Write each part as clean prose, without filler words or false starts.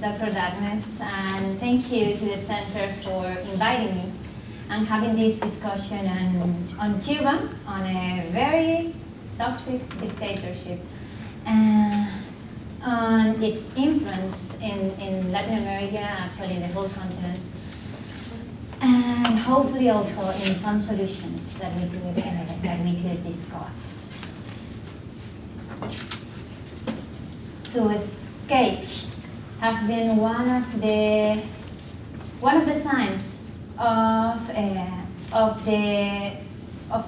Dr. Dnes, and thank you to the Center for inviting me and having this discussion on Cuba, on a very toxic dictatorship, on its influence in Latin America, actually in the whole continent, and hopefully also in some solutions that we could discuss. To escape have been one of the signs of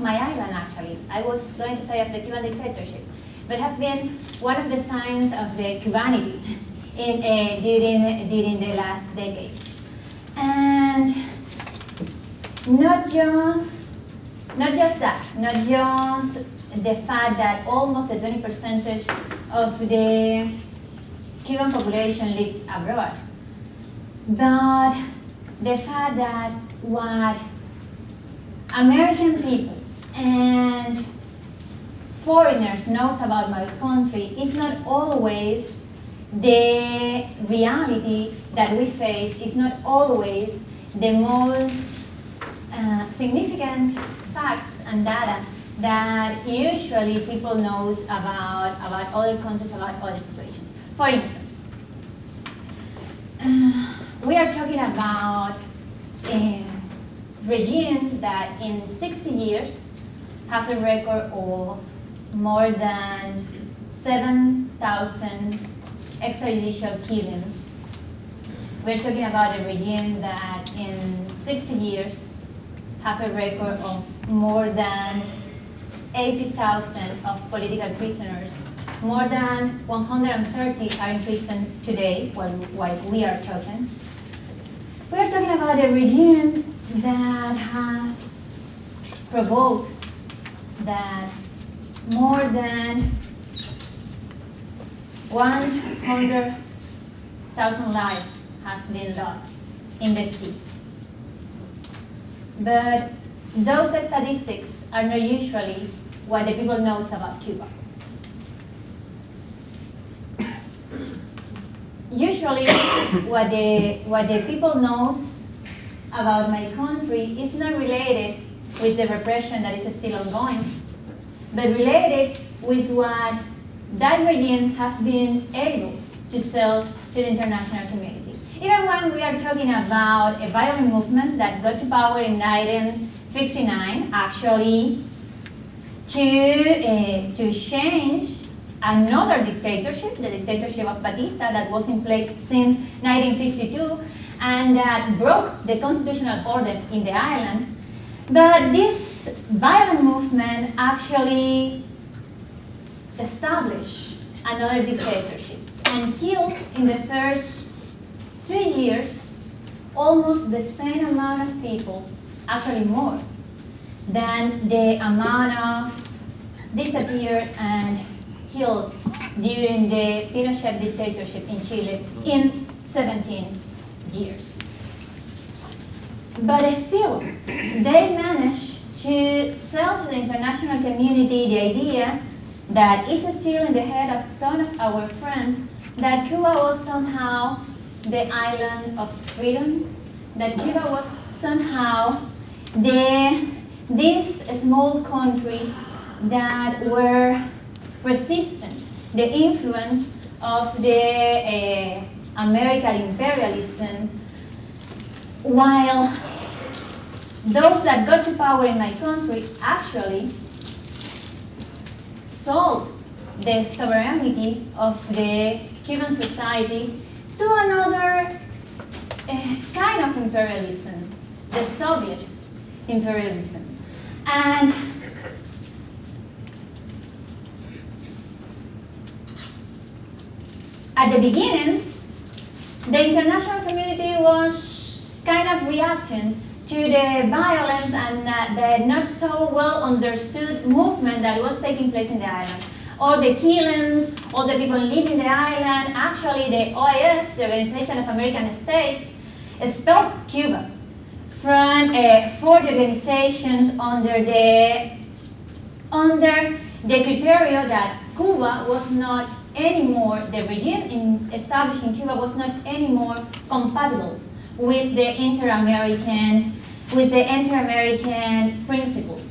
my island. Actually, I was going to say of the Cuban dictatorship, but have been one of the signs of the Cubanity during the last decades, and not just the fact that almost the 20% of the Cuban population lives abroad, but the fact that what American people and foreigners knows about my country is not always the reality that we face, is not always the most significant facts and data that usually people knows about other countries, about other situations. For instance, we are talking about a regime that in 60 years has a record of more than 7,000 extrajudicial killings. We're talking about a regime that in 60 years have a record of more than 80,000 of political prisoners. More than 130 are in prison today while we are talking. We are talking about a regime that has provoked that more than 100,000 lives have been lost in the sea. But those statistics are not usually what the people knows about Cuba. Usually, what the people knows about my country is not related with the repression that is still ongoing, but related with what that regime has been able to sell to the international community. Even when we are talking about a violent movement that got to power in 1959, actually to change another dictatorship, the dictatorship of Batista that was in place since 1952 and that broke the constitutional order in the island. But this violent movement actually established another dictatorship and killed in the first 3 years almost the same amount of people, actually more, than the amount of disappeared and killed during the Pinochet dictatorship in Chile in 17 years. But still, they managed to sell to the international community the idea that is still in the head of some of our friends that Cuba was somehow the island of freedom, that Cuba was somehow this small country that were resistant the influence of the American imperialism, while those that got to power in my country actually sold the sovereignty of the Cuban society to another kind of imperialism, the Soviet imperialism. And at the beginning, the international community was kind of reacting to the violence and the not so well understood movement that was taking place in the island. All the killings, all the people leaving the island. Actually, the OAS, the Organization of American States, stopped Cuba from for the organizations under the criteria that Cuba was not anymore, the regime established in Cuba was not anymore compatible with the inter-American principles.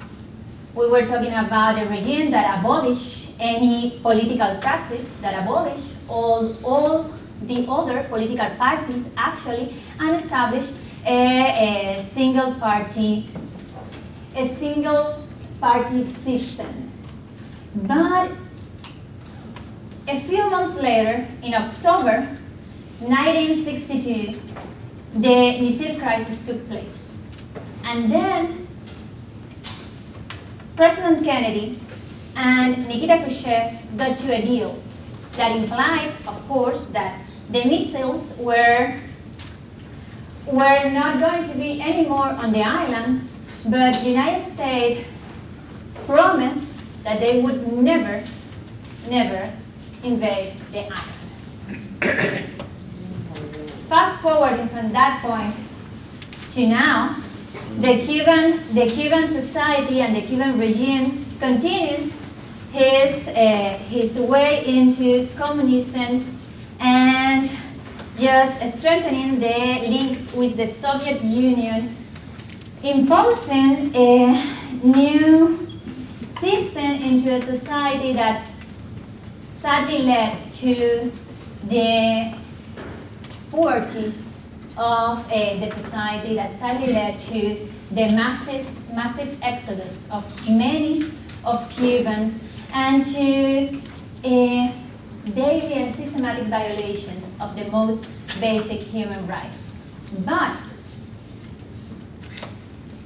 We were talking about a regime that abolished any political practice, that abolished all the other political parties actually, and established a single party system. But a few months later, in October 1962, the missile crisis took place. And then President Kennedy and Nikita Khrushchev got to a deal that implied, of course, that the missiles were not going to be anymore on the island, but the United States promised that they would never invade the island. Fast forwarding from that point to now, the Cuban society and the Cuban regime continues his way into communism and just strengthening the links with the Soviet Union, imposing a new system into a society that sadly led to the poverty of the society, that sadly led to the massive exodus of many of Cubans and to daily and systematic violations of the most basic human rights. But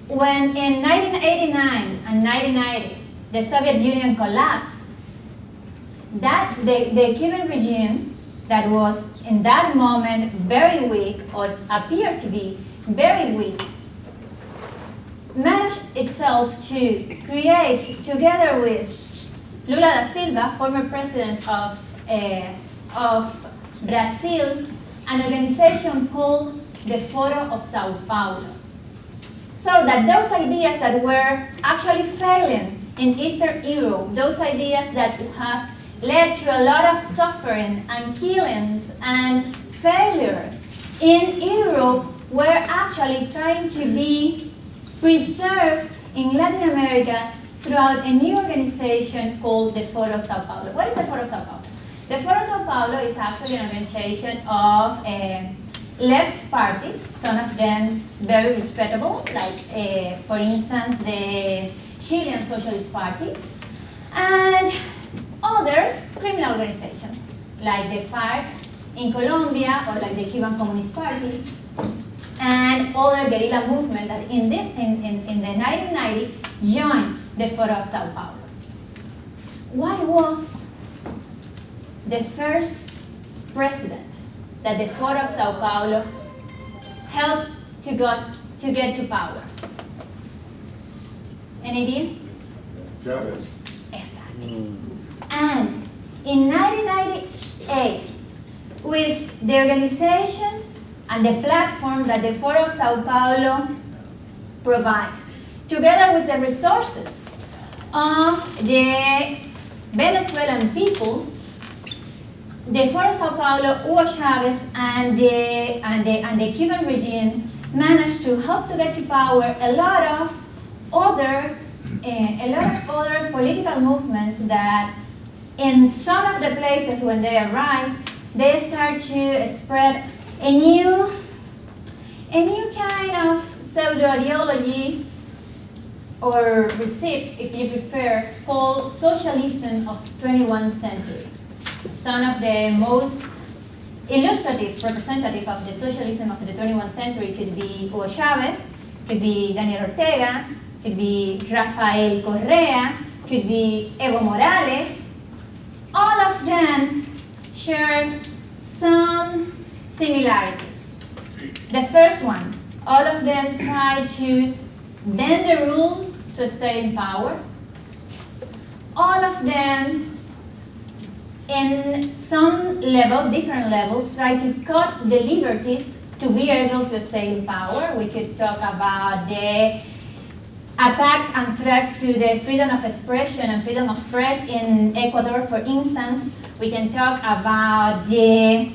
when in 1989 and 1990 the Soviet Union collapsed, that the Cuban regime that was in that moment very weak, or appeared to be very weak, managed itself to create, together with Lula da Silva, former president of Brazil, an organization called the Foro of Sao Paulo. So that those ideas that were actually failing in Eastern Europe, those ideas that have led to a lot of suffering and killings and failure in Europe, were actually trying to be preserved in Latin America throughout a new organization called the Foro of Sao Paulo. What is the Foro of Sao Paulo? The Foro of Sao Paulo is actually an organization of left parties, some of them very respectable, like for instance the Chilean Socialist Party, and others criminal organizations like the FARC in Colombia, or like the Cuban Communist Party, and other guerrilla movement that in the 1990 joined the Foro of Sao Paulo. What was the first president that the Foro of Sao Paulo helped to get to power? Any idea? Chavez. Exactly. And in 1998, with the organization and the platform that the Foro of Sao Paulo provide, together with the resources of the Venezuelan people, the Foro of Sao Paulo, Hugo Chavez, and the Cuban regime managed to help to get to power a lot of other political movements that, in some of the places when they arrive, they start to spread a new kind of pseudo-ideology, or recipe, if you prefer, called socialism of 21st century. Some of the most illustrative representative of the socialism of the 21st century could be Hugo Chavez, could be Daniel Ortega, could be Rafael Correa, could be Evo Morales. All of them shared some similarities. The first one, all of them tried to bend the rules to stay in power. All of them, in some level, different levels, try to cut the liberties to be able to stay in power. We could talk about the attacks and threats to the freedom of expression and freedom of press in Ecuador, for instance, We can talk about the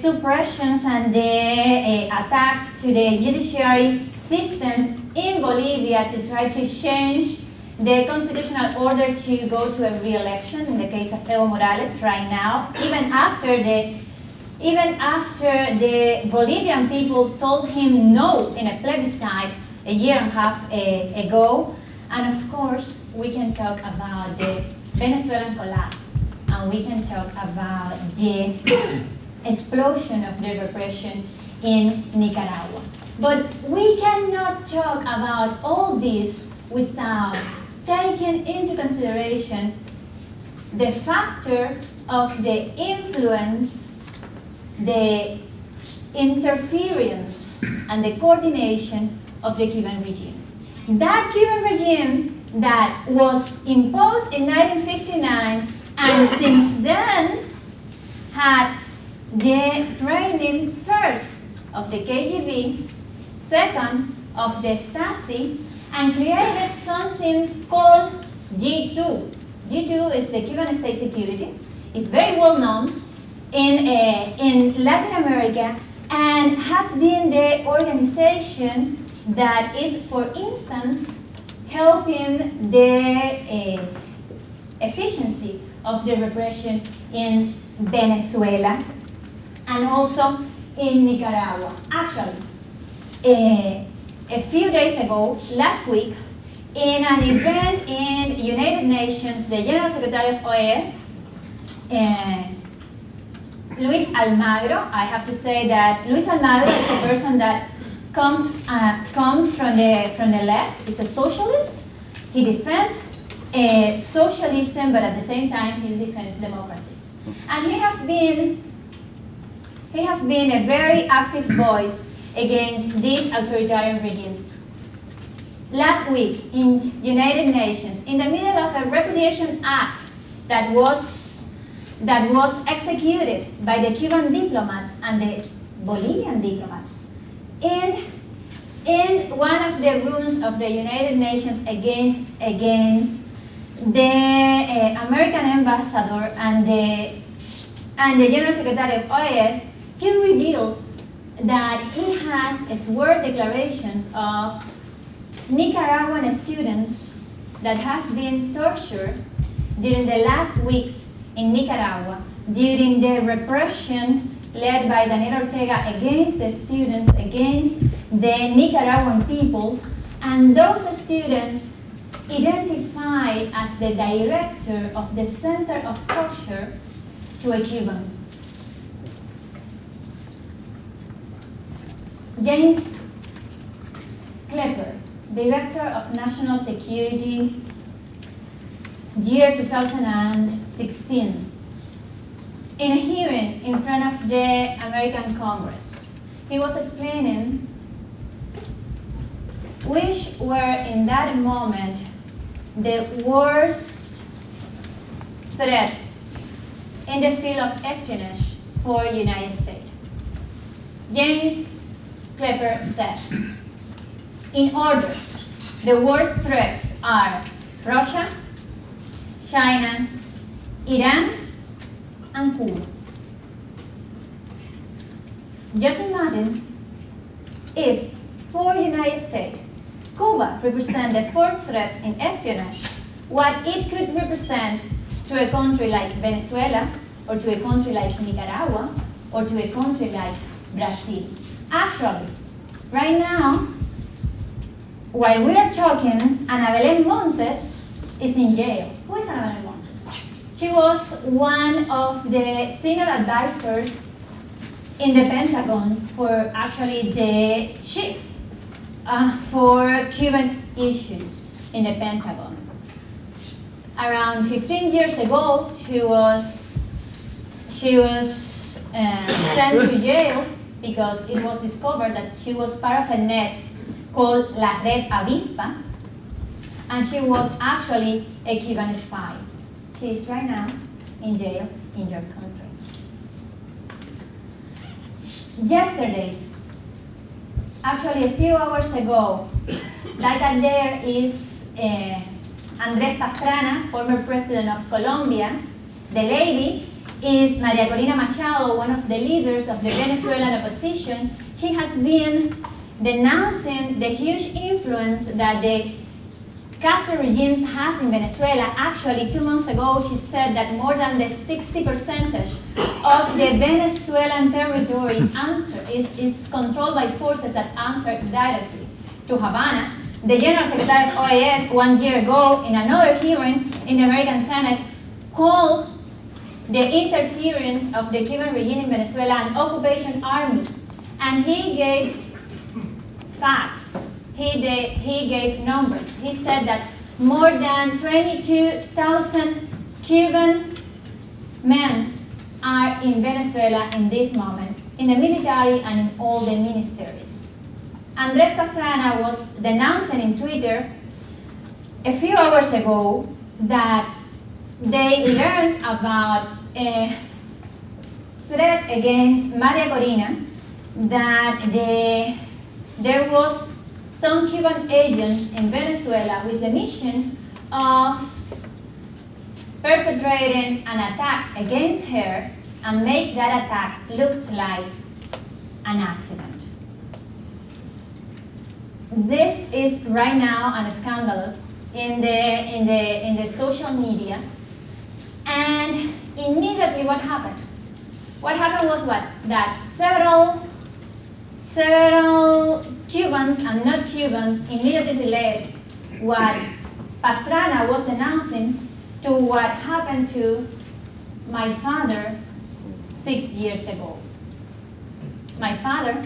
suppressions and the attacks to the judiciary system in Bolivia to try to change the constitutional order to go to a re-election in the case of Evo Morales right now, even after the Bolivian people told him no in a plebiscite a year and a half ago. And of course, we can talk about the Venezuelan collapse, and we can talk about the explosion of the repression in Nicaragua. But we cannot talk about all this without taking into consideration the factor of the influence, the interference, and the coordination of the Cuban regime. That Cuban regime that was imposed in 1959 and since then had the training first of the KGB, second of the Stasi, and created something called G2. G2 is the Cuban State Security. It's very well known in Latin America and have been the organization that is, for instance, helping the efficiency of the repression in Venezuela and also in Nicaragua. Actually, a few days ago, last week, in an event in United Nations, the General Secretary of OAS, Luis Almagro, I have to say that Luis Almagro is a person that comes from the left. He's a socialist. He defends socialism, but at the same time he defends democracy. And he has been a very active voice against these authoritarian regimes. Last week in United Nations, in the middle of a repudiation act that was executed by the Cuban diplomats and the Bolivian diplomats, in one of the rooms of the United Nations against the American ambassador and the General Secretary of OAS, he revealed that he has sworn declarations of Nicaraguan students that have been tortured during the last weeks in Nicaragua during the repression led by Daniel Ortega against the students, against the Nicaraguan people, and those students identified as the director of the Center of Torture to a Cuban. James Klepper, Director of National Security, year 2016, in a hearing in front of the American Congress, he was explaining which were in that moment the worst threats in the field of espionage for the United States. James Klepper said, in order, the worst threats are Russia, China, Iran, and Cuba. Just imagine if, for the United States, Cuba represents the fourth threat in espionage, what it could represent to a country like Venezuela, or to a country like Nicaragua, or to a country like Brazil. Actually, right now, while we are talking, Ana Belén Montes is in jail. Who is Ana Belén Montes? She was one of the senior advisors in the Pentagon for actually the chief for Cuban issues in the Pentagon. Around 15 years ago, she was sent to jail because it was discovered that she was part of a net called La Red Avispa, and she was actually a Cuban spy. She is right now in jail in your country. Yesterday, actually a few hours ago, like there is Andrés Pastrana, former president of Colombia, The lady is Maria Corina Machado, one of the leaders of the Venezuelan opposition. She has been denouncing the huge influence that the Castro regime has in Venezuela. Actually, 2 months ago, she said that more than the 60% of the Venezuelan territory is controlled by forces that answer directly to Havana. The General Secretary of OAS 1 year ago, in another hearing in the American Senate, called the interference of the Cuban regime in Venezuela an occupation army. And he gave facts. He gave numbers. He said that more than 22,000 Cuban men are in Venezuela in this moment, in the military and in all the ministries. Andres Pastrana was denouncing in Twitter a few hours ago that they learned about a threat against Maria Corina, that there was some Cuban agents in Venezuela with the mission of perpetrating an attack against her and make that attack look like an accident. This is right now an scandalous in the social media. And immediately what happened? What happened was what? That several Cubans and not Cubans immediately related what Pastrana was denouncing to what happened to my father 6 years ago. My father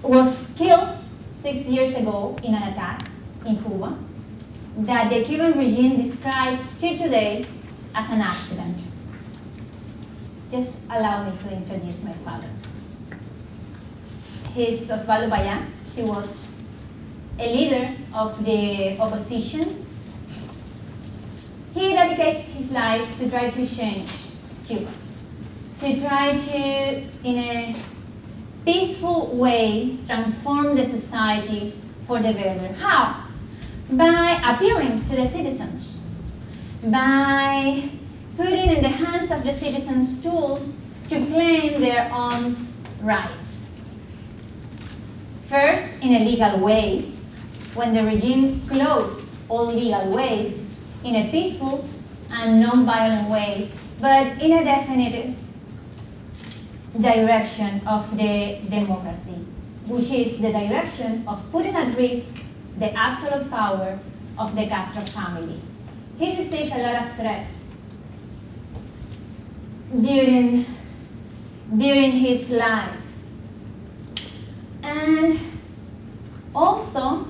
was killed 6 years ago in an attack in Cuba that the Cuban regime described till today as an accident. Just allow me to introduce my father. He's Rosa Paya. He was a leader of the opposition. He dedicated his life to try to change Cuba, to try to, in a peaceful way, transform the society for the better. How? By appealing to the citizens, by putting in the hands of the citizens tools to claim their own rights. First, in a legal way, when the regime closed all legal ways, in a peaceful and non-violent way, but in a definite direction of the democracy, which is the direction of putting at risk the absolute power of the Castro family. He received a lot of threats during his life. And also,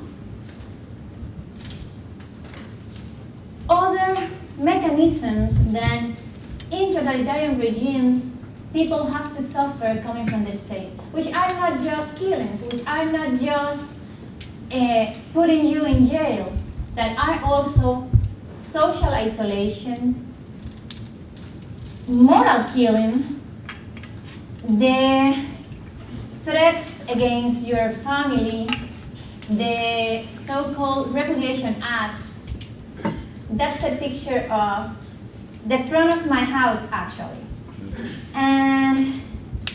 other mechanisms that in totalitarian regimes people have to suffer coming from the state, which are not just killings, which are not just putting you in jail, that are also social isolation, moral killing, the threats against your family, the so-called repudiation acts. That's a picture of the front of my house, actually. And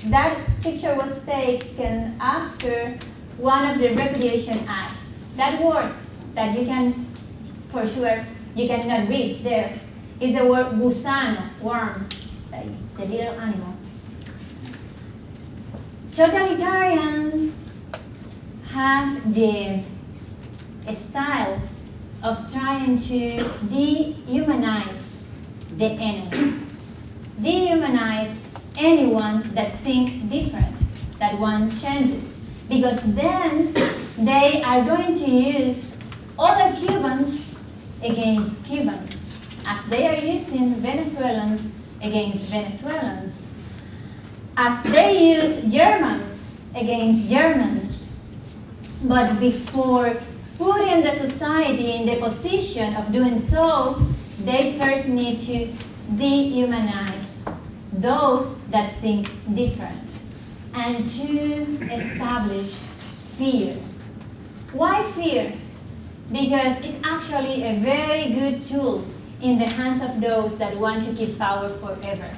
that picture was taken after one of the repudiation acts. That word that you can, for sure, you cannot read there is the word gusano, worm, like the little animal. Totalitarians have the style of trying to dehumanize the enemy, dehumanize anyone that thinks different, that wants changes, because then they are going to use other Cubans against Cubans, as they are using Venezuelans against Venezuelans, as they use Germans against Germans. But before putting the society in the position of doing so, they first need to dehumanize those that think different and to establish fear. Why fear? Because it's actually a very good tool in the hands of those that want to keep power forever.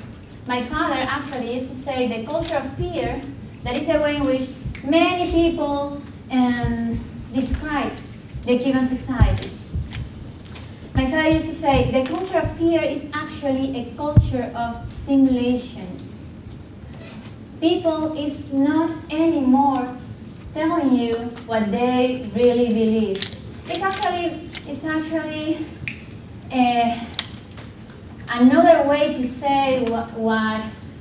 My father actually used to say the culture of fear, that is the way in which many people describe the Cuban society. My father used to say the culture of fear is actually a culture of simulation. People is not anymore telling you what they really believe. It's actually another way to say what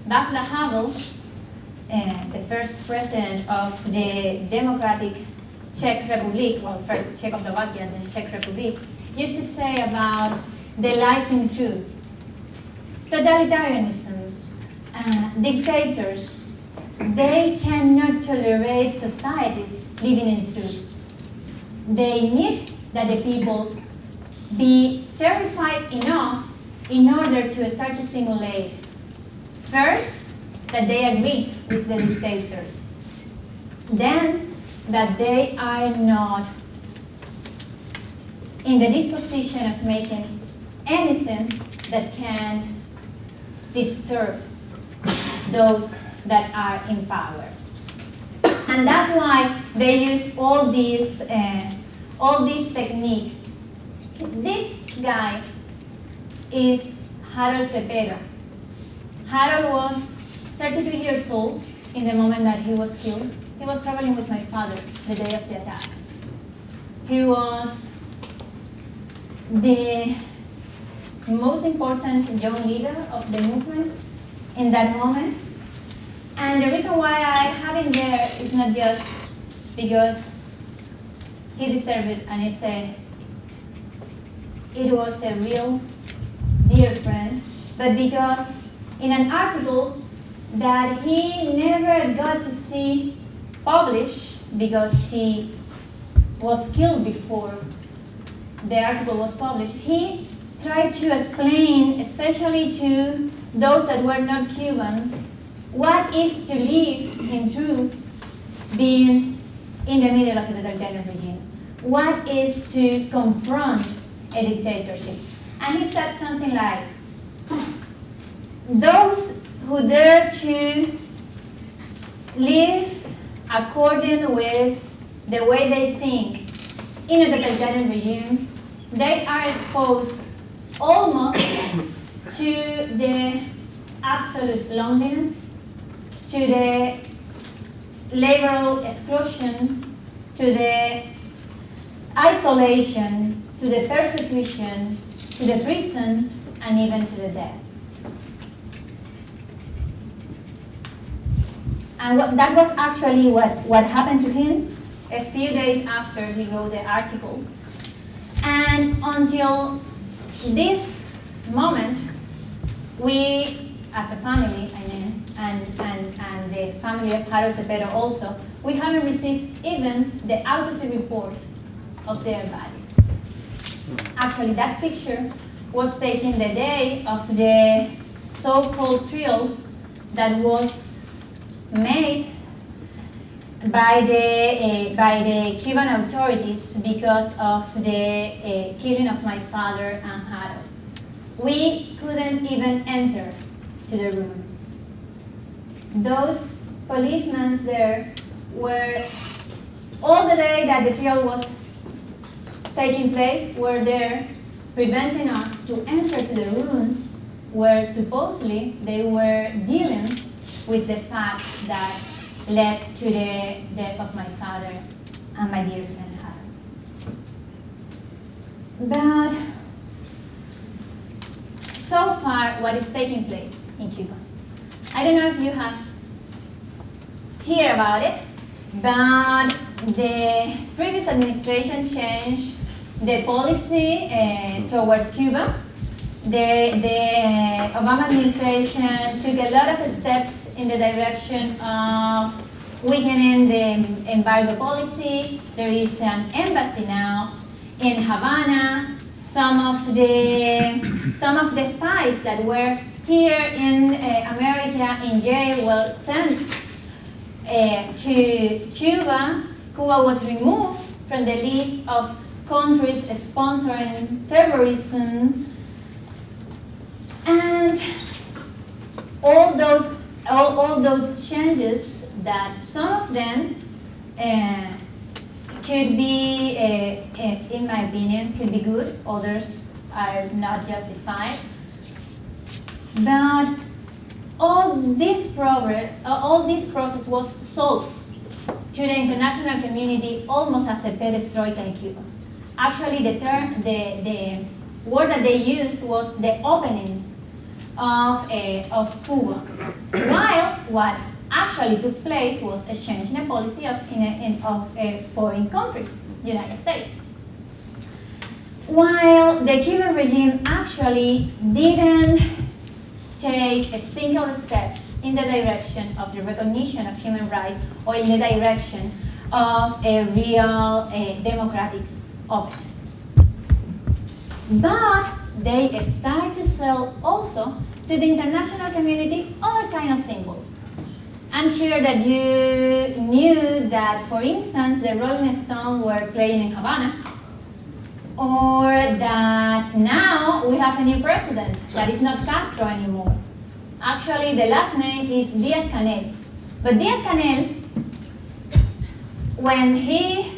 Václav Havel, the first president of the Democratic Czech Republic, well, first Czechoslovakia, then Czech Republic, used to say about the life in truth. Totalitarianisms, dictators, they cannot tolerate societies living in truth. They need that the people be terrified enough in order to start to simulate. First, that they agree with the dictators. Then, that they are not in the disposition of making anything that can disturb those that are in power. And that's why they use all these techniques. This guy is Harold Cepero. Harold was 32 years old in the moment that he was killed. He was traveling with my father the day of the attack. He was the most important young leader of the movement in that moment. And the reason why I have him there is not just because he deserved it, and it was a real dear friend, but because in an article that he never got to see published because he was killed before the article was published, he tried to explain, especially to those that were not Cubans, what is to live in truth being in the middle of a totalitarian regime. What is to confront a dictatorship. And he said something like, those who dare to live according with the way they think in a totalitarian regime, they are exposed almost to the absolute loneliness, to the laboral exclusion, to the isolation, to the persecution, to the prison, and even to the death. And that was actually what happened to him a few days after he wrote the article. And until this moment, we, as a family, and the family of Harold Cepero also, we haven't received even the autopsy report of their bodies. Actually, that picture was taken the day of the so-called trial that was made by the Cuban authorities because of the killing of my father and Harold. We couldn't even enter to the room. Those policemen there were, all the day that the trial was taking place, were there preventing us to enter to the room where supposedly they were dealing with the facts that led to the death of my father and my dear friend Harold. But so far, what is taking place in Cuba? I don't know if you have heard about it, but the previous administration changed the policy towards Cuba. The Obama administration took a lot of steps in the direction of weakening the embargo policy. There is an embassy now in Havana. Some of the spies that were here in America in jail were sent to Cuba. Cuba was removed from the list of countries sponsoring terrorism. And all those changes that some of them could be, in my opinion, could be good, others are not justified. But all this process was sold to the international community almost as a perestroika in Cuba. Actually, the word that they used was the opening of Cuba, while what actually took place was a change in the policy of a foreign country, the United States. While the Cuban regime actually didn't take a single step in the direction of the recognition of human rights or in the direction of a real democratic opening. But they start to sell also to the international community other kind of symbols. I'm sure that you knew that, for instance, the Rolling Stones were playing in Havana, or that now we have a new president that is not Castro anymore. Actually, the last name is Díaz-Canel. But Díaz-Canel, when he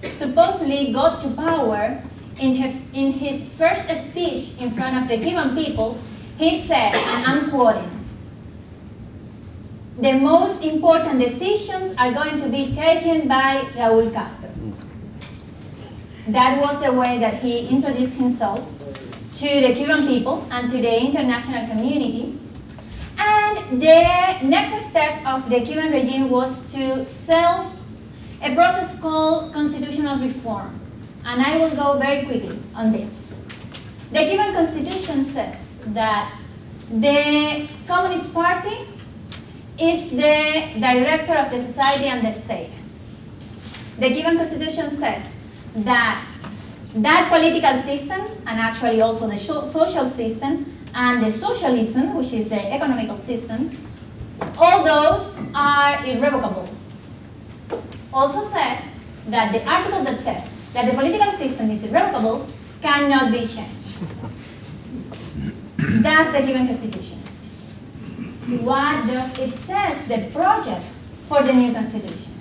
supposedly got to power, in his first speech in front of the Cuban people, he said, and I'm quoting, "The most important decisions are going to be taken by Raúl Castro." That was the way that he introduced himself to the Cuban people and to the international community. And the next step of the Cuban regime was to sell a process called constitutional reform. And I will go very quickly on this. The Cuban Constitution says that the Communist Party is the director of the society and the state. The Cuban Constitution says that that political system, and actually also the social system, and the socialism, which is the economical system, all those are irrevocable. Also says that the article that says that the political system is irrevocable cannot be changed. That's the Cuban Constitution. What does it says, the project for the new constitution?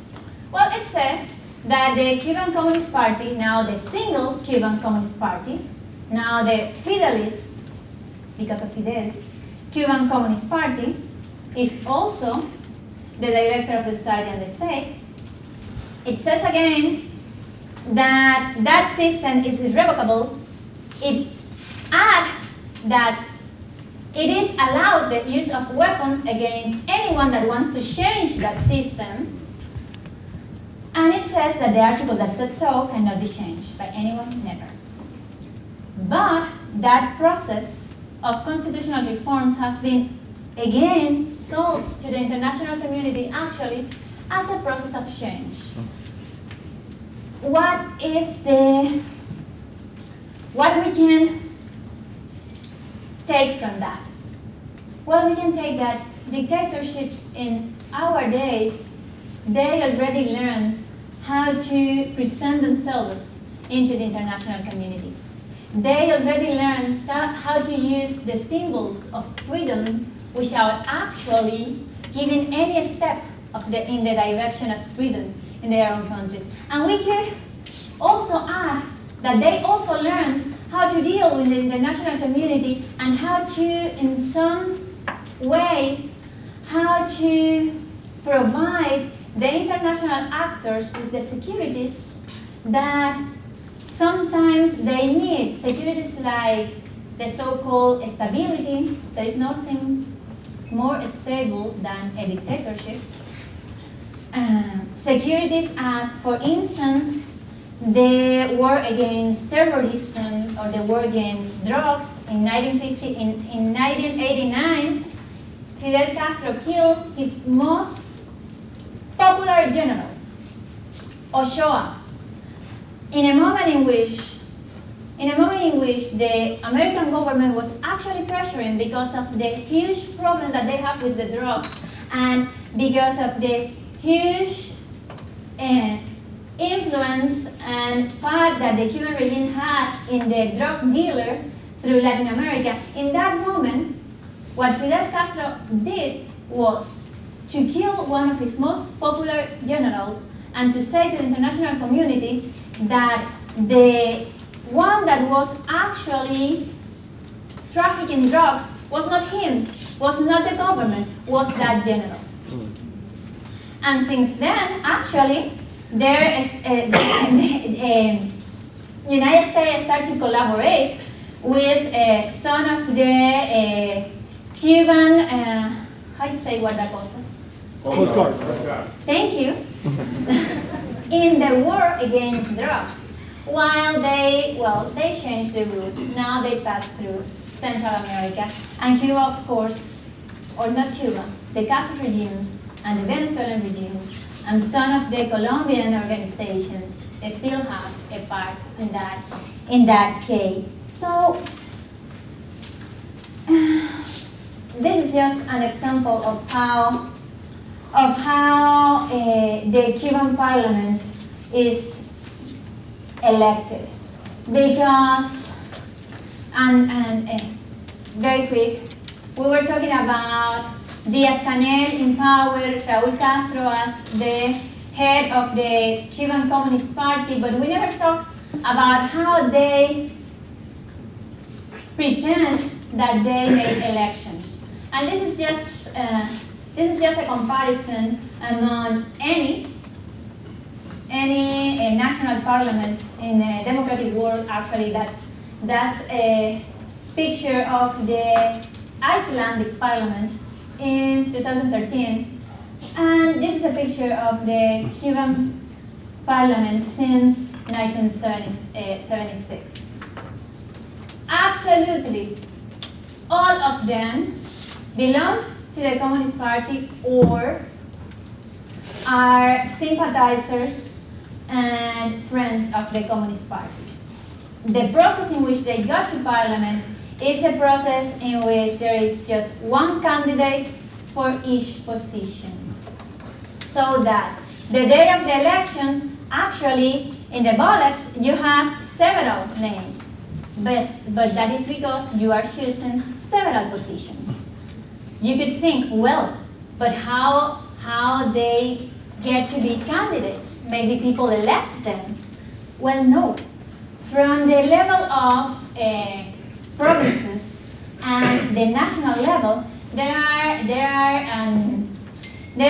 Well, it says that the Cuban Communist Party, now the single Cuban Communist Party, now the Fidelist, because of Fidel, Cuban Communist Party, is also the director of the society and the state. It says again that that system is irrevocable. It adds that it is allowed the use of weapons against anyone that wants to change that system. And it says that the article that says so cannot be changed by anyone, never. But that process of constitutional reforms has been again sold to the international community actually as a process of change. What we can take from that? Well, we can take that dictatorships in our days, they already learned how to present themselves into the international community. They already learned how to use the symbols of freedom without actually giving any step in the direction of freedom in their own countries. And we could also add that they also learned how to deal with the international community and how to, in some ways, how to provide the international actors with the securities that sometimes they need. Securities like the so-called stability. There is nothing more stable than a dictatorship. Securities as, for instance, the war against terrorism or the war against drugs. In 1989, Fidel Castro killed his most popular general, Ochoa, in a moment in which the American government was actually pressuring because of the huge problem that they have with the drugs and because of the huge influence and part that the Cuban regime had in the drug dealer. through Latin America. In that moment, what Fidel Castro did was to kill one of his most popular generals and to say to the international community that the one that was actually trafficking drugs was not him, was not the government, was that general. And since then, actually, there is the United States started to collaborate with some of the Cuban, how do you say guardacostas? Thank you. In the war against drugs. While they changed the routes. Now they pass through Central America. And Cuba, of course, or not Cuba, the Castro regimes and the Venezuelan regimes and some of the Colombian organizations still have a part in that case. So this is just an example of how the Cuban parliament is elected. Because, and very quick, we were talking about Díaz-Canel empowered Raúl Castro as the head of the Cuban Communist Party, but we never talked about how they pretend that they made elections. And this is just a comparison among any national parliament in a democratic world. Actually, that's a picture of the Icelandic parliament in 2013, and this is a picture of the Cuban parliament since 1976. Absolutely, all of them belong to the Communist Party or are sympathizers and friends of the Communist Party. The process in which they got to parliament is a process in which there is just one candidate for each position. So that the day of the elections, actually, in the ballots, you have several names. But that is because you are choosing several positions. You could think, well, but how they get to be candidates? Maybe people elect them. Well, no. From the level of provinces and the national level, there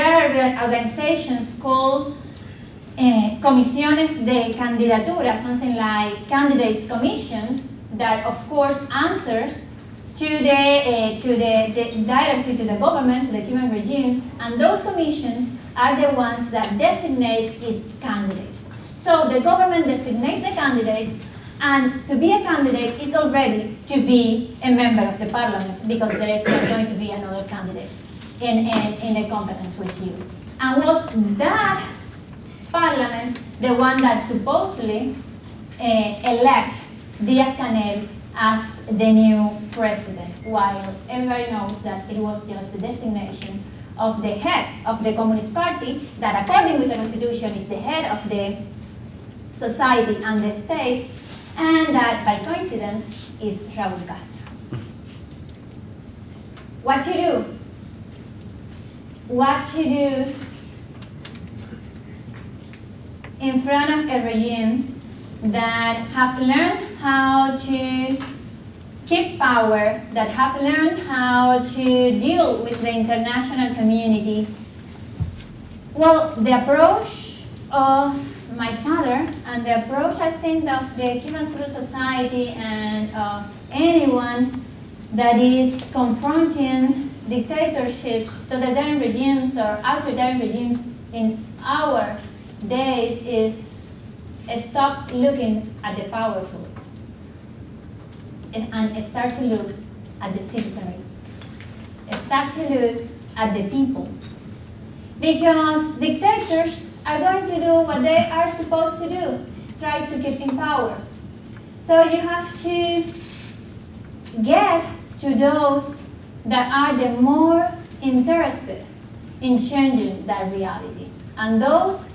are organizations called comisiones de candidatura, something like candidates commissions, that of course answers directly to the government, to the Cuban regime, and those commissions are the ones that designate its candidate. So the government designates the candidates, and to be a candidate is already to be a member of the parliament, because there is not going to be another candidate in a competence with you. And was that parliament the one that supposedly elect Díaz-Canel as the new president, while everybody knows that it was just the designation of the head of the Communist Party, that according with the Constitution is the head of the society and the state, and that by coincidence is Raúl Castro. What to do? What to do in front of a regime that have learned how to keep power, that have learned how to deal with the international community? Well, the approach of my father and the approach, I think, of the Cuban civil society and of anyone that is confronting dictatorships, totalitarian regimes, or authoritarian regimes in our days is stop looking at the powerful and start to look at the citizenry. Start to look at the people. Because dictators are going to do what they are supposed to do, try to keep in power. So you have to get to those that are the more interested in changing that reality. And those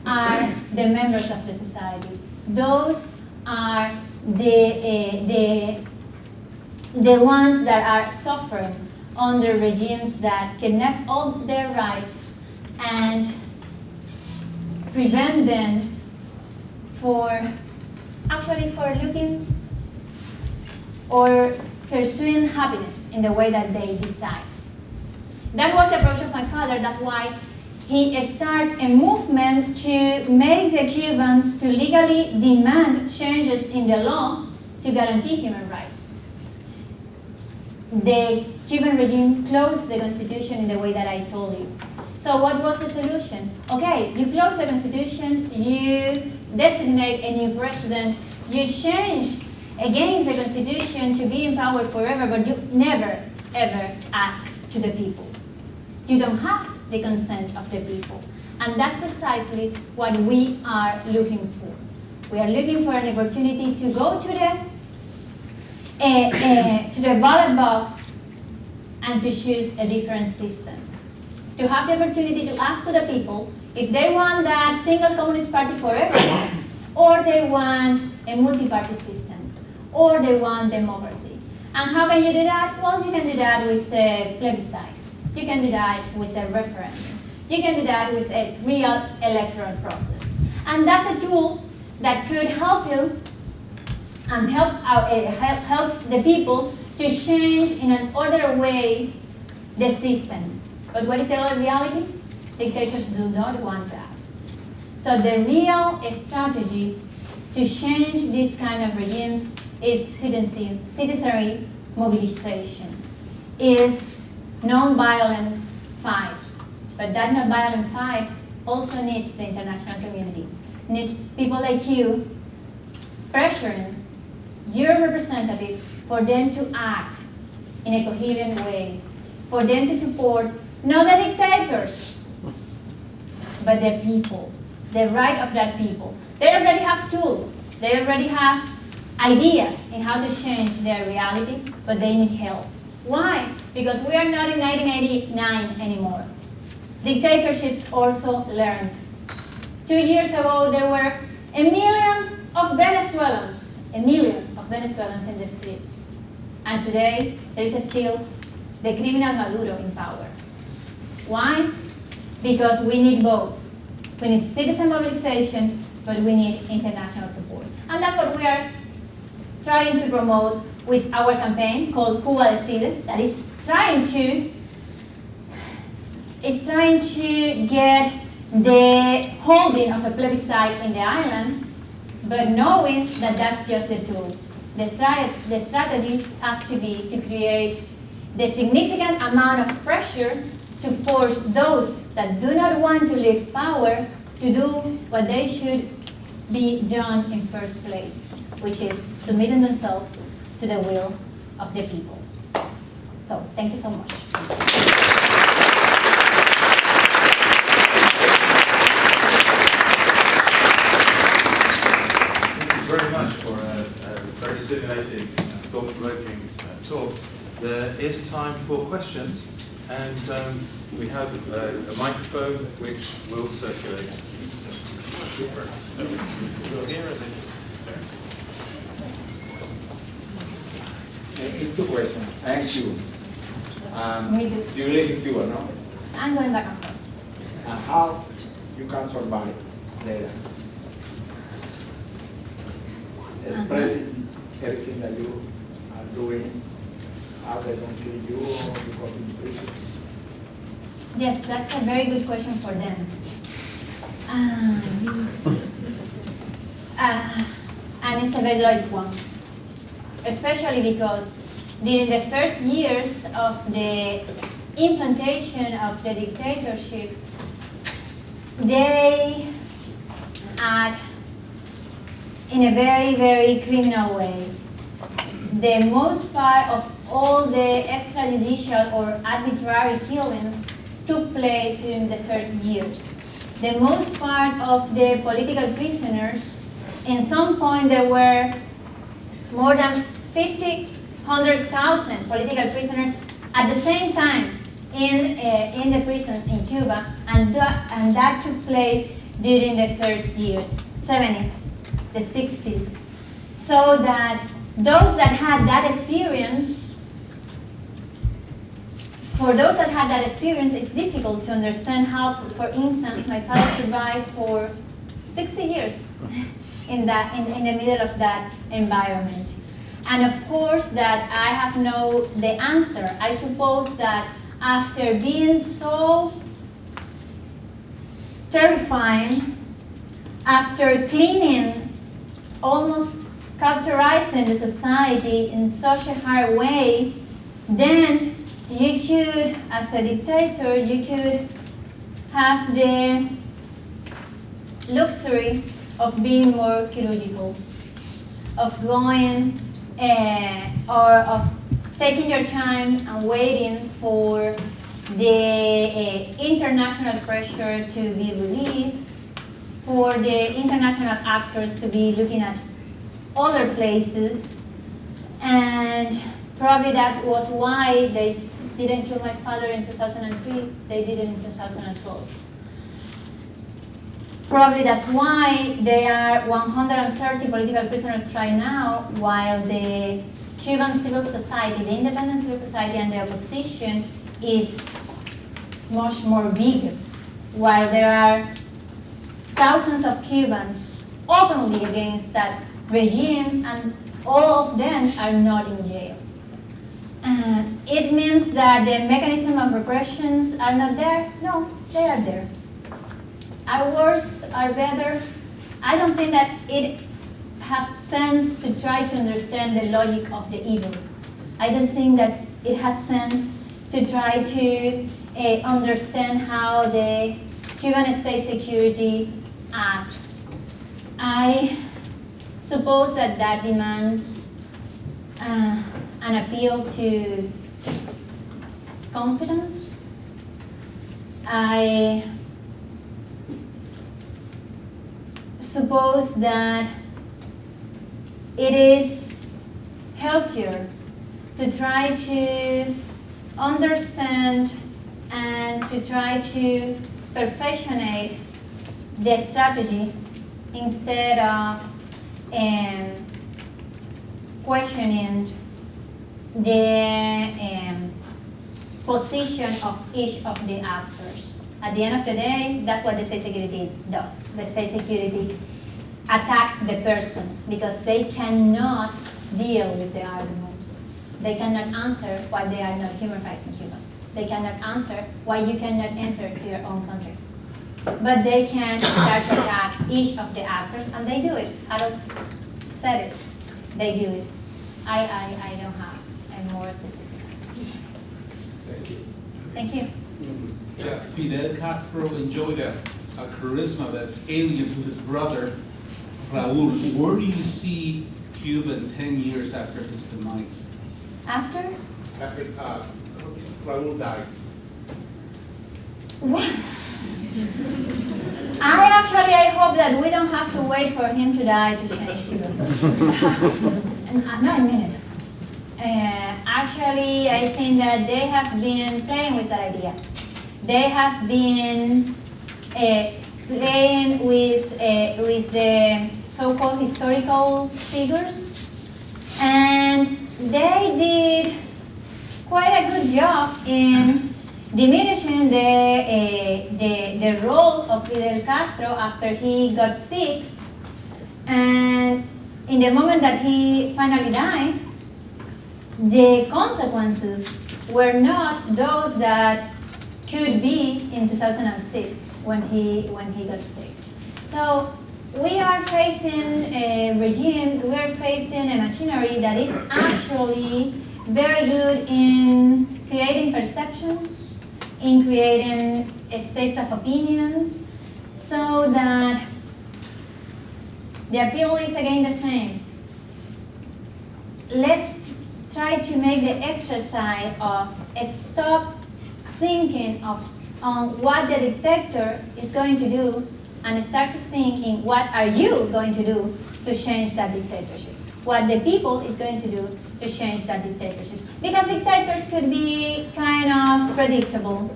are the members of the society. Those are the the ones that are suffering under regimes that kidnap all their rights and prevent them for looking or pursuing happiness in the way that they decide. That was the approach of my father. That's why he started a movement to make the Cubans to legally demand changes in the law to guarantee human rights. The Cuban regime closed the constitution in the way that I told you. So what was the solution? Okay, you close the constitution, you designate a new president, you change against the constitution to be in power forever, but you never, ever ask to the people. You don't have the consent of the people. And that's precisely what we are looking for. We are looking for an opportunity to go to the ballot box and to choose a different system. To have the opportunity to ask to the people if they want that single communist party forever, or they want a multi-party system, or they want democracy. And how can you do that? Well, you can do that with a plebiscite. You can do that with a referendum. You can do that with a real electoral process. And that's a tool that could help you and help the people to change in an ordered way the system. But what is the other reality? Dictators do not want that. So the real strategy to change these kind of regimes is citizenry mobilization, is non-violent fights. But that non-violent fights also needs the international community, needs people like you pressuring your representative for them to act in a coherent way, for them to support not the dictators, but the people, the right of that people. They already have tools, they already have ideas in how to change their reality, but they need help. Why? Because we are not in 1989 anymore. Dictatorships also learned. 2 years ago, there were 1 million of Venezuelans, 1 million of Venezuelans in the streets. And today, there is still the criminal Maduro in power. Why? Because we need both. We need citizen mobilization, but we need international support. And that's what we are trying to promote with our campaign called Cuba Decide, that is trying to get the holding of a plebiscite in the island, but knowing that that's just the tool. The strategy has to be to create the significant amount of pressure to force those that do not want to leave power to do what they should be done in first place, which is submitting themselves to the will of the people. So, thank you so much. Thank you very much for a very stimulating, thought-provoking talk. There is time for questions, and we have a microphone which will circulate. Go here and then there. Two questions. I am Cuban. Me too. You live in Cuba, no? I'm going back and forth. And how you can survive there? Expressing everything that you are doing, how they don't kill you or you go in prison? Yes, that's a very good question for them. And it's a very logic one, especially because during the first years of the implantation of the dictatorship, they act in a very, very criminal way. The most part of all the extrajudicial or arbitrary killings took place during the first years. The most part of the political prisoners, in some point there were more than 100,000 political prisoners at the same time in the prisons in Cuba, and that took place during the first years, 70s, the 60s, so that those that had that experience for those that had that experience, it's difficult to understand how, for instance, my father survived for 60 years in the middle of that environment. And of course that I have the answer. I suppose that after being so terrifying, after cleaning, almost characterizing the society in such a hard way, then you could, as a dictator, you could have the luxury of being more chirurgical, of going or of taking your time and waiting for the international pressure to be relieved, for the international actors to be looking at other places, and probably that was why they didn't kill my father in 2003, they did it in 2012. Probably that's why there are 130 political prisoners right now, while the Cuban civil society, the independent civil society and the opposition is much more bigger, while there are thousands of Cubans openly against that regime, and all of them are not in jail. It means that the mechanism of repressions are not there? No, they are there. Are worse, are better? I don't think that it has sense to try to understand the logic of the evil. I don't think that it has sense to try to understand how the Cuban state security act. I suppose that that demands an appeal to confidence. I suppose that it is healthier to try to understand and to try to perfectionate the strategy instead of questioning the position of each of the actors. At the end of the day, that's what the state security does. The state security attack the person because they cannot deal with the arguments. They cannot answer why they are not human rights in Cuba. They cannot answer why you cannot enter to your own country. But they can start to attack each of the actors, and they do it. Harold said it. They do it. I don't have a more specific answer. Thank you. Thank you. Yeah, Fidel Castro enjoyed a charisma that's alien to his brother, Raúl. Where do you see Cuba in 10 years after his demise? After? After Raúl dies. What? I hope that we don't have to wait for him to die to change Cuba. Not a minute. Actually, I think that they have been playing with that idea. They have been playing with the so-called historical figures, and they did quite a good job in diminishing the role of Fidel Castro after he got sick, and in the moment that he finally died, the consequences were not those that could be in 2006 when he got sick. So we are facing a regime, we are facing a machinery that is actually very good in creating perceptions, in creating states of opinions, so that the appeal is again the same. Let's try to make the exercise of stop thinking on what the dictator is going to do and start thinking what are you going to do to change that dictatorship. What the people is going to do to change that dictatorship. Because dictators could be kind of predictable.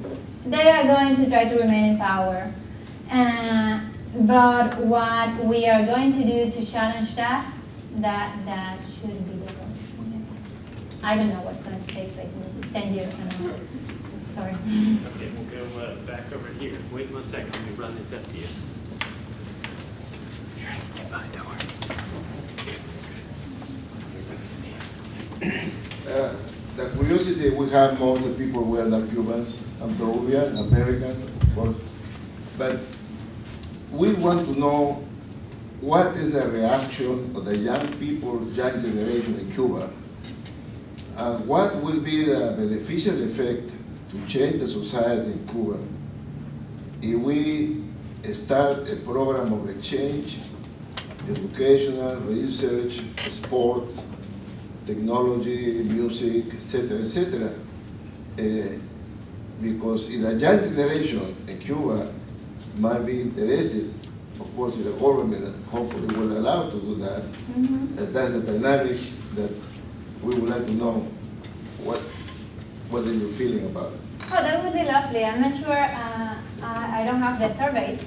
They are going to try to remain in power. But what we are going to do to challenge that should be the goal. I don't know what's going to take place in 10 years from now. Sorry. Okay, we'll go back over here. Wait 1 second, let me run this up to you. The curiosity we have, most of the people were not Cubans and Peruvian, American, of course. But we want to know what is the reaction of the young people, young generation in Cuba, and what will be the beneficial effect to change the society in Cuba if we start a program of exchange, educational, research, sports, technology, music, etc., because if the young generation in Cuba might be interested, of course, the government that hopefully will allow to do that, that's the dynamic that we would like to know what are you feeling about it. Oh, that would be lovely. I'm not sure, I don't have the surveys,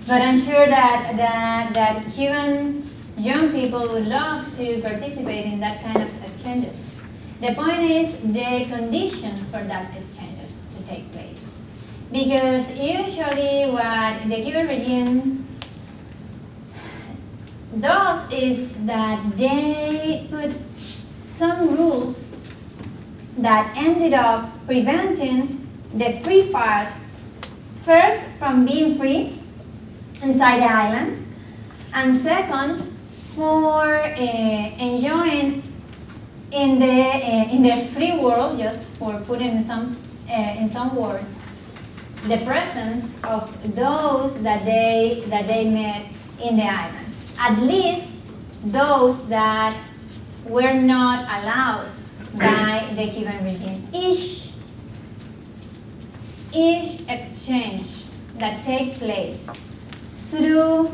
but I'm sure that Cuban young people would love to participate in that kind of exchanges. The point is the conditions for that exchanges to take place. Because usually what the Cuban regime does is that they put some rules that ended up preventing the free part, first from being free inside the island, and second, for enjoying in the free world, just for putting in some words, the presence of those that they met in the island. At least those that were not allowed by the Cuban regime. Each exchange that takes place through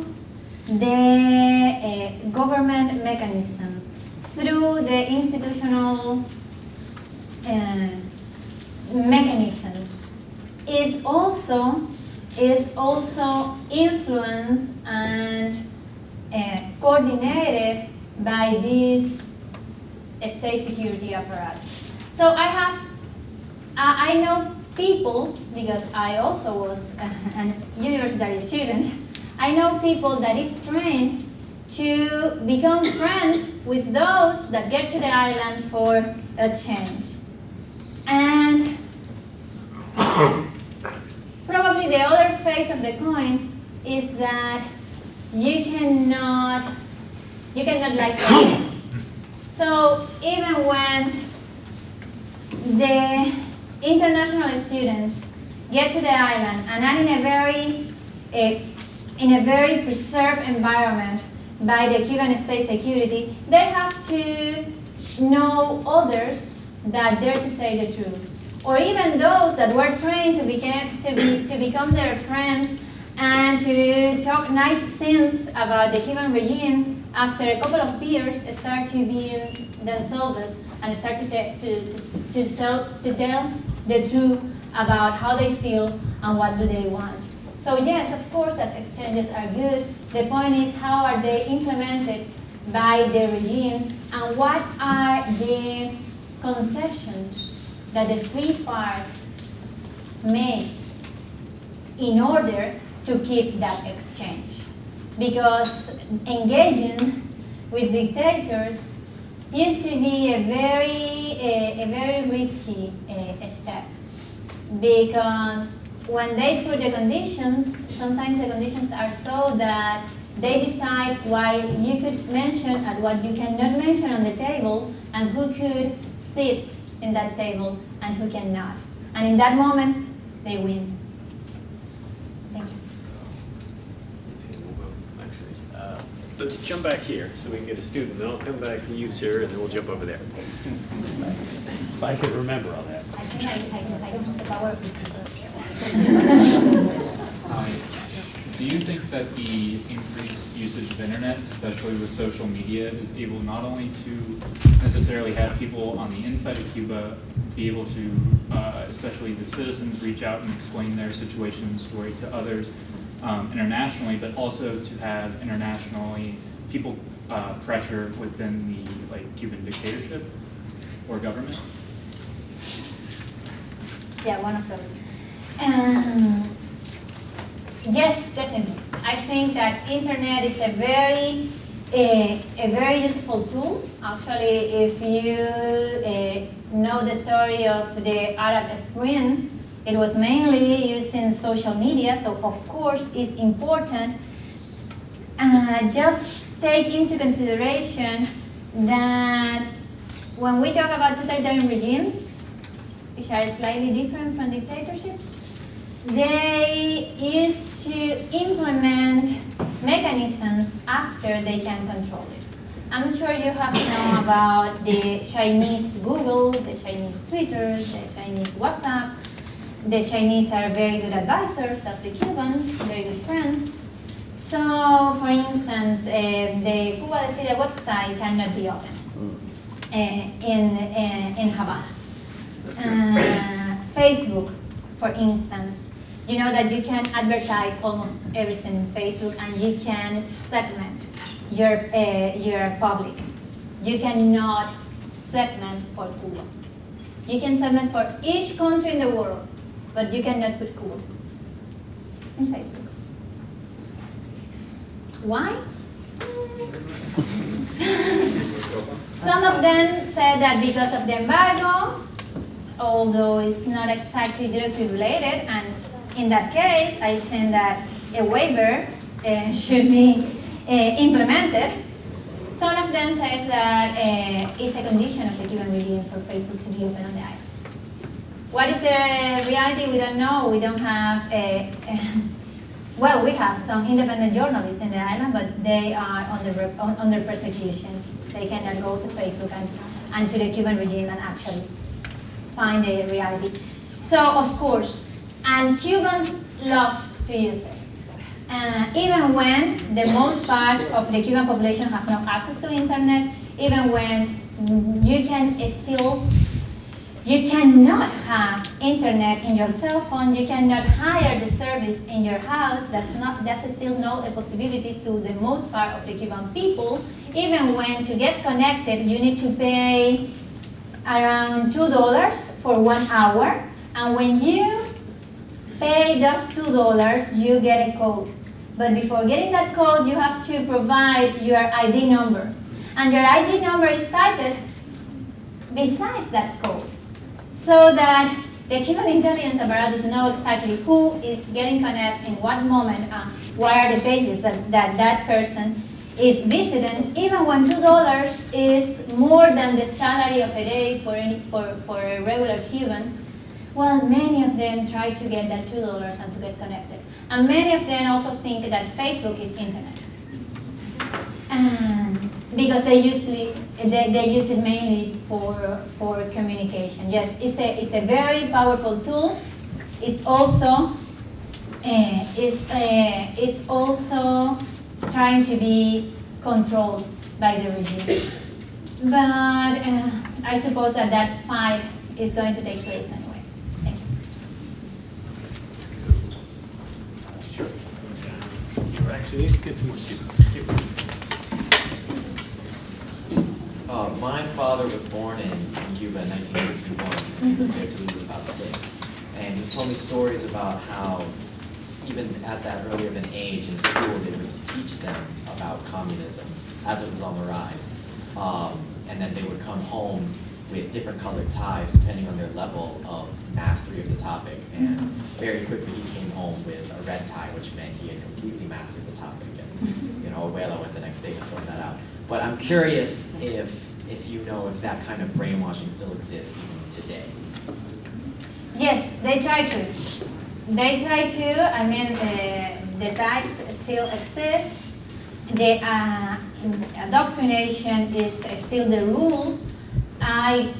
the government mechanisms, through the institutional mechanisms, is also influenced and coordinated by this state security apparatus. So I know people, because I also was a university student, I know people that is trained to become friends with those that get to the island for a change. And probably the other face of the coin is that you cannot like them. So even when the international students get to the island and are in a very preserved environment by the Cuban state security, they have to know others that dare to say the truth. Or even those that were trained to become their friends and to talk nice things about the Cuban regime, after a couple of years start to be themselves and start to tell the truth about how they feel and what do they want. So yes, of course that exchanges are good. The point is, how are they implemented by the regime, and what are the concessions that the free part makes in order to keep that exchange. Because engaging with dictators used to be a very risky step. Because when they put the conditions, sometimes the conditions are so that they decide what you could mention and what you cannot mention on the table, and who could sit in that table and who cannot. And in that moment, they win. Thank you. Let's jump back here so we can get a student. Then I'll come back to you, sir, and then we'll jump over there. If I can remember all that. I think I don't have the power. Do you think that the increased usage of internet, especially with social media, is able not only to necessarily have people on the inside of Cuba be able to, especially the citizens, reach out and explain their situation and story to others internationally, but also to have internationally people pressure within the Cuban dictatorship or government? Yeah, one of those. Yes, definitely. I think that internet is a very useful tool. Actually, if you know the story of the Arab Spring, it was mainly using social media, so of course it's important. Just take into consideration that when we talk about totalitarian regimes, which are slightly different from dictatorships, they used to implement mechanisms after they can control it. I'm sure you have known about the Chinese Google, the Chinese Twitter, the Chinese WhatsApp. The Chinese are very good advisors of the Cubans, very good friends. So, for instance, the Cuba Decide website cannot be opened in Havana. Facebook, for instance, you know that you can advertise almost everything in Facebook, and you can segment your public. You cannot segment for Cuba. You can segment for each country in the world, but you cannot put Cuba in Facebook. Why? Some of them said that because of the embargo, although it's not exactly directly related, and in that case, I think that a waiver should be implemented. Some of them says that it's a condition of the Cuban regime for Facebook to be open on the island. What is the reality? We don't know. We don't have well, we have some independent journalists in the island, but they are under persecution. They cannot go to Facebook and to the Cuban regime and actually find the reality. So, of course, and Cubans love to use it. Even when the most part of the Cuban population have no access to internet, even when you cannot have internet in your cell phone, you cannot hire the service in your house, that's still not a possibility to the most part of the Cuban people. Even when to get connected, you need to pay around $2 for 1 hour, and when you pay those $2, you get a code. But before getting that code, you have to provide your ID number. And your ID number is typed besides that code, so that the Cuban intelligence apparatus know exactly who is getting connected in what moment and what are the pages that person is visiting, even when $2 is more than the salary of a day for a regular Cuban. Well, many of them try to get that $2 and to get connected. And many of them also think that Facebook is internet. And because they use it mainly for communication. Yes, it's a very powerful tool. It's also trying to be controlled by the regime. But I suppose that fight is going to take place anyway. Thank you. Sure. Actually, let's get some more students. My father was born in Cuba in 1961, compared to he was about 6. And he's told me stories about how even at that earlier of an age in school, they would teach them about communism as it was on the rise. And then they would come home with different colored ties depending on their level of mastery of the topic. And very quickly he came home with a red tie, which meant he had completely mastered the topic. And Abuela went the next day to sort that out. But I'm curious if you know if that kind of brainwashing still exists even today. Yes, they try to. I mean, the ties still exist. The indoctrination is still the rule. I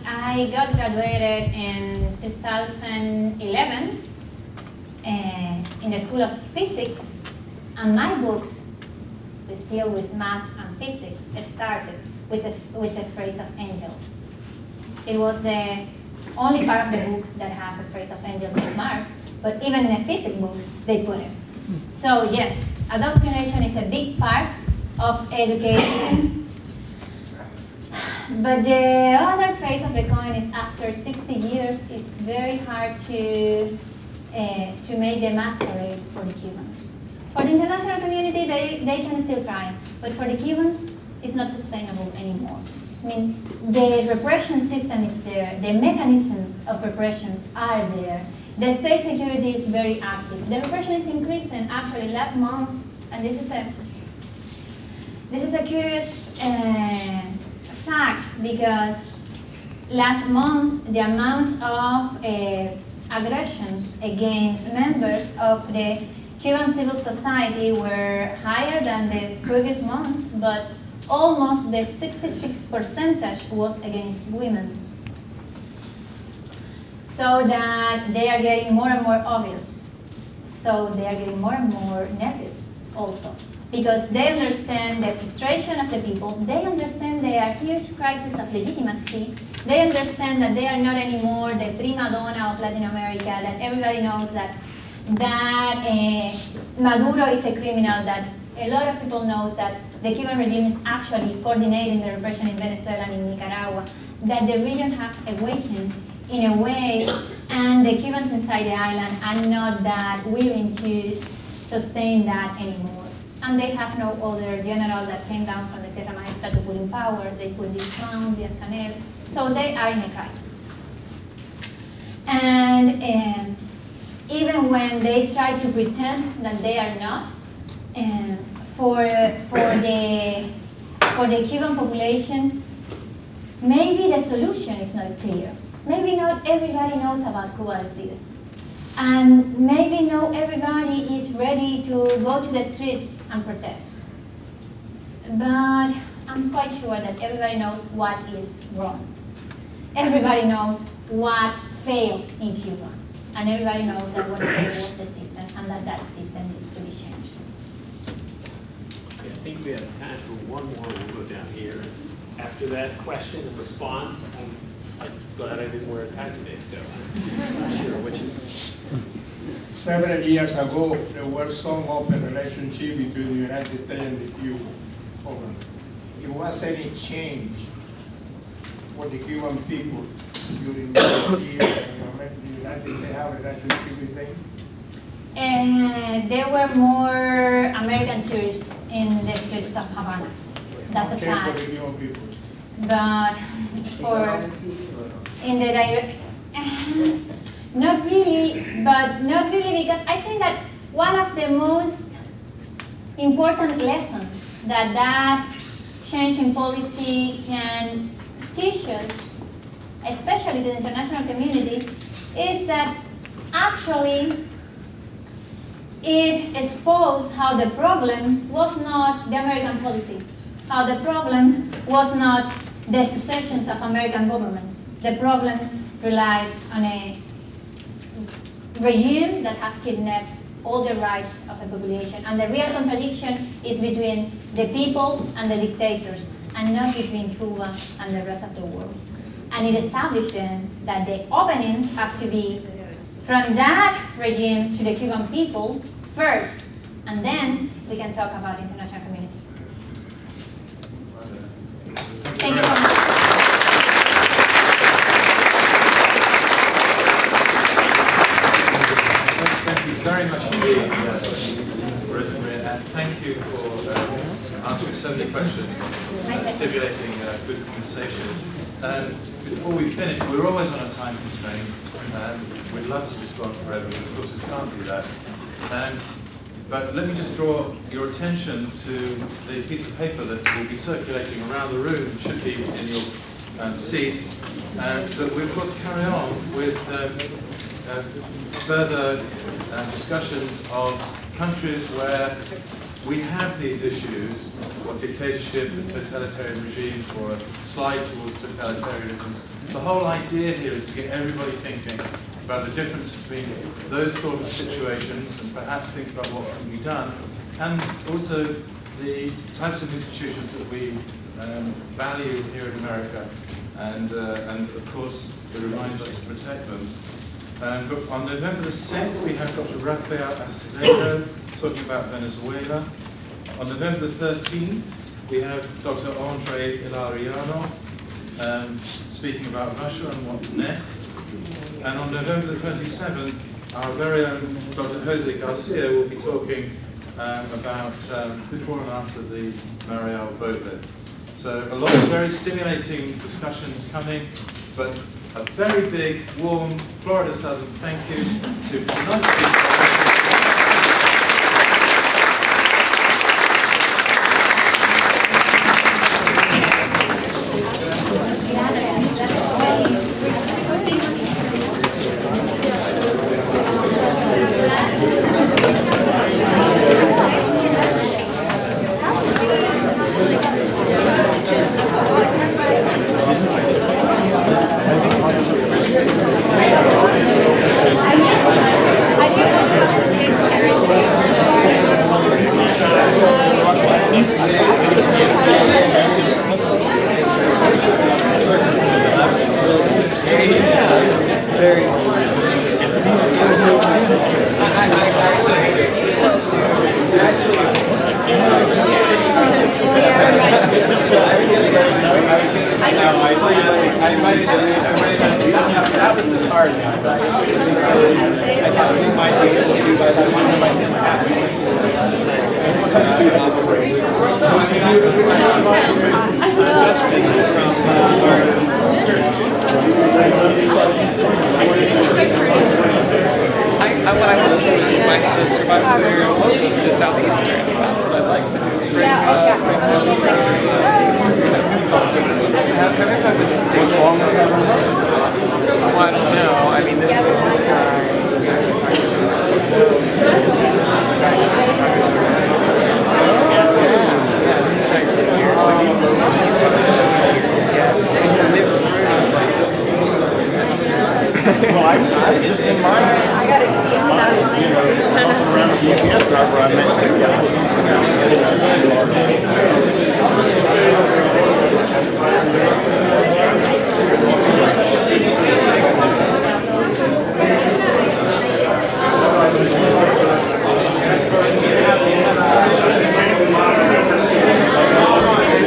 got graduated in 2011 in the School of Physics, and my books, which deal with math and physics, started with a phrase of angels. It was the only part of the book that had a phrase of angels on Mars, but even in a physics book, they put it. So yes, indoctrination is a big part of education. But the other phase of the coin is after 60 years, it's very hard to make the masquerade for the Cubans. For the international community, they can still try, but for the Cubans, it's not sustainable anymore. I mean, the repression system is there, the mechanisms of repression are there, the state security is very active. The repression is increasing. Actually, last month, and this is a curious fact, because last month the amount of aggressions against members of the Cuban civil society were higher than the previous months, but almost the 66% was against women. So that they are getting more and more obvious. So they are getting more and more nervous also, because they understand the frustration of the people, they understand their huge crisis of legitimacy, they understand that they are not anymore the prima donna of Latin America, that everybody knows that Maduro is a criminal, that a lot of people knows that the Cuban regime is actually coordinating the repression in Venezuela and in Nicaragua, that the region has awakened in a way, and the Cubans inside the island are not that willing to sustain that anymore. And they have no other general that came down from the Sierra Maestra to put in power. They put this down, the Canel. So they are in a crisis. And even when they try to pretend that they are not, for the Cuban population, maybe the solution is not clear. Maybe not everybody knows about Cuba either. And maybe not everybody is ready to go to the streets and protest. But I'm quite sure that everybody knows what is wrong. Everybody knows what failed in Cuba. And everybody knows that what failed was the system, and that system needs to be changed. Okay, I think we have time for one more. We'll go down here. After that question and response, I'm glad I didn't wear a tie today, so I'm not sure which. Several years ago, there was some open relationship between the United States and the Cuban government. It was any change for the Cuban people during those years, the United States have a relationship with them? There were more American tourists in the streets of Havana. That's a Okay, fact. for the Cuban people. But for in the direct, not really because I think that one of the most important lessons that change in policy can teach us, especially the international community, is that actually it exposed how the problem was not the American policy, how the problem was not the secessions of American governments. The problem relies on a regime that have kidnapped all the rights of the population. And the real contradiction is between the people and the dictators, and not between Cuba and the rest of the world. And it established then that the openings have to be from that regime to the Cuban people first, and then we can talk about the international community. Thank you so much. Thank you very much indeed, Rosemary, and thank you for answering so many questions, stimulating good conversation. Before we finish, we're always on a time constraint. We'd love to just go on forever, but of course we can't do that. But let me just draw your attention to the piece of paper that will be circulating around the room, should be in your seat, that we of course carry on with further discussions of countries where we have these issues of dictatorship and totalitarian regimes, or a slide towards totalitarianism. The whole idea here is to get everybody thinking about the difference between those sort of situations and perhaps think about what can be done, and also the types of institutions that we value here in America, and of course it reminds us to protect them. But on November the 6th, we have Dr. Rafael Acevedo talking about Venezuela. On November the 13th, we have Dr. Andre Ilariano speaking about Russia and what's next. And on November the 27th, our very own Dr. Jose Garcia will be talking about before and after the Mariel boat lift. So a lot of very stimulating discussions coming, but a very big, warm Florida Southern thank you to tonight's speakers.